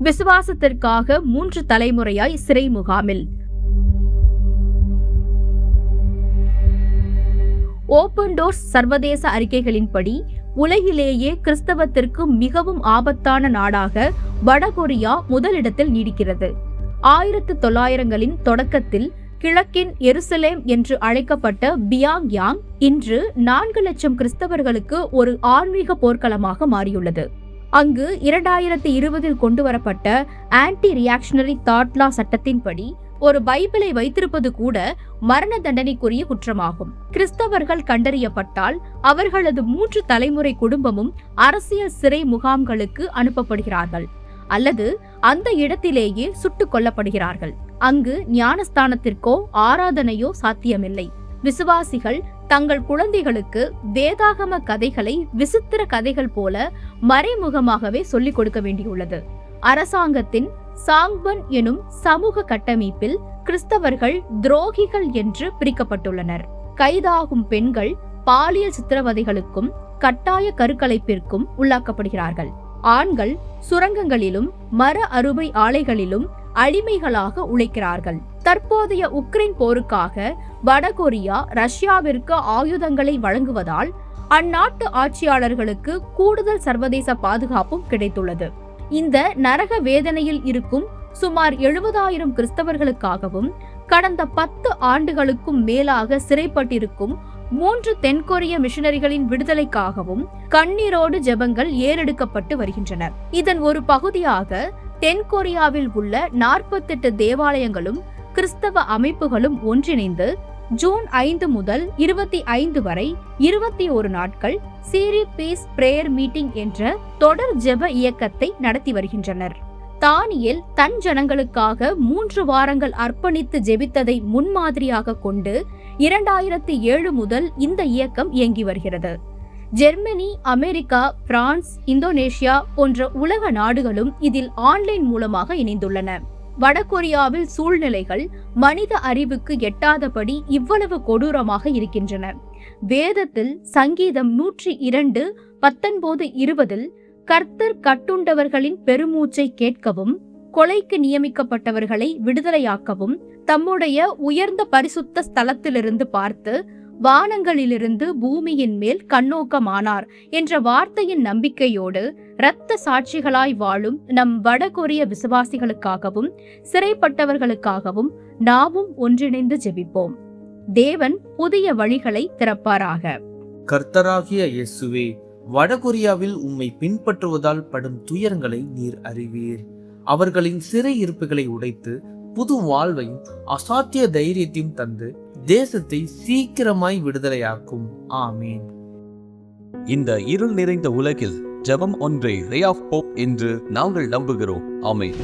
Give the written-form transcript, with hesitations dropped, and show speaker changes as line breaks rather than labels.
விசுவாசத்திற்காக 3 தலைமுறையாய் சிறை முகாமில். Open doors சர்வதேச அறிக்கைகளின்படி உலகிலேயே கிறிஸ்தவத்திற்கு மிகவும் ஆபத்தான நாடாக வடகொரியா முதலிடத்தில் நீடிக்கிறது. 1900களின் தொடக்கத்தில் கிழக்கின் எருசலேம் என்று அழைக்கப்பட்ட பியாங்யாங் இன்று 4 லட்சம் கிறிஸ்தவர்களுக்கு ஒரு ஆன்மீக போர்க்களமாக மாறியுள்ளது. அங்கு 2020 கொண்டுவரப்பட்ட ஆன்டி ரியாக்ஷனரி தாட் லா சட்டத்தின்படி ஒரு பைபிளை வைத்திருப்பது கூட மரண தண்டனைக்குரிய குற்றமாகும். கிறிஸ்தவர்கள் கண்டறியப்பட்டால் அவர்களது 3 தலைமுறை குடும்பமும் அரசியல் சிறை முகாம்களுக்கு அனுப்பப்படுகிறார்கள் அல்லது அந்த இடத்திலேயே சுட்டுக் கொல்லப்படுகிறார்கள். அங்கு ஞானஸ்தானத்திற்கோ ஆராதனையோ சாத்தியமில்லை. விசுவாசிகள் தங்கள் குழந்தைகளுக்கு வேதாகம கதைகளை விசித்திர கதைகள் போல மறைமுகமாகவே சொல்லிக் கொடுக்க வேண்டியுள்ளது. அரசாங்கத்தின் சாங்பன் எனும் சமூக கட்டமைப்பில் கிறிஸ்தவர்கள் துரோகிகள் என்று பிரிக்கப்பட்டுள்ளனர். கைதாகும் பெண்கள் பாலியல் சித்திரவதைகளுக்கும் கட்டாய கருக்கலைப்பிற்கும் உள்ளாக்கப்படுகிறார்கள். ஆண்கள் சுரங்கங்களிலும் மர அறுவை ஆலைகளிலும் அடிமைகளாக உழைக்கிறார்கள். தற்போதைய உக்ரைன் போருக்காக வடகொரியா ரஷ்யாவிற்கு ஆயுதங்களை வழங்குவதால் அந்நாட்டு ஆட்சியாளர்களுக்கு கூடுதல் சர்வதேச பாதுகாப்பும் கிடைத்துள்ளது. இந்த நரக வேதனையில் இருக்கும் சுமார் 70,000 கிறிஸ்தவர்களுக்காகவும் கடந்த 10 ஆண்டுகளுக்கும் மேலாக சிறைப்பட்டிருக்கும் 3 தென்கொரிய மிஷனரிகளின் விடுதலைக்காகவும் கண்ணீரோடு ஜெபங்கள் ஏறெடுக்கப்பட்டு வருகின்றன. இதன் ஒரு பகுதியாக தென்கொரியாவில் உள்ள 48 தேவாலயங்களும் கிறிஸ்தவ அமைப்புகளும் ஒன்றிணைந்து ஜூன் 5 முதல் 25 வரை 21 நாட்கள் சீரி பீஸ் பிரேயர் மீட்டிங் என்ற தொடர் ஜெப இயக்கத்தை நடத்தி வருகின்றனர். தானியேல் தன் ஜனங்களுக்காக 3 வாரங்கள் அர்ப்பணித்து ஜெபித்ததை முன்மாதிரியாக கொண்டு 2007 முதல் இந்த இயக்கம் இயங்கி வருகிறது. ஜெர்மனி, அமெரிக்கா, பிரான்ஸ், இந்தோனேஷியா போன்ற உலக நாடுகளும் இதில் ஆன்லைன் மூலமாக இணைந்துள்ளன. வடகொரியாவில் சூழ்நிலைகள் மனித அறிவுக்கு எட்டாதபடி இவ்வளவு கொடூரமாக இருக்கின்றன. வேதத்தில் சங்கீதம் 102, 19, 20 கர்த்தர் கட்டுண்டவர்களின் பெருமூச்சை கேட்கவும் கொலைக்கு நியமிக்கப்பட்டவர்களை விடுதலையாக்கவும் தம்முடைய உயர்ந்த பரிசுத்த ஸ்தலத்திலிருந்து பார்த்து வானங்களிலிருந்து பூமியின் மேல் கண்ணோக்கமானார் என்ற வார்த்தையின் நம்பிக்கையோடு இரத்த சாட்சிகளாய் வாழும் நம் வடகொரிய விசுவாசிகளுக்காகவும் சிறைப்பட்டவர்களுக்காகவும் நாமும் ஒன்றிணைந்து ஜெபிப்போம். தேவன் புதிய வழிகளை திறப்பாராக.
கர்த்தராகிய இயேசுவே, வடகொரியாவில் உம்மை பின்பற்றுவதால் படும் துயரங்களை நீர் அறிவீர். அவர்களின் சிறை இருப்புகளை உடைத்து புது வாழ்வையும் அசாத்திய தைரியத்தையும் தந்து தேசத்தை சீக்கிரமாய் விடுதலையாக்கும். ஆமீன்.
இந்த இருள் நிறைந்த உலகில் ஜெபம் ஒன்றே ரே ஆஃப் ஹோப் என்று நாங்கள் நம்புகிறோம். ஆமீன்.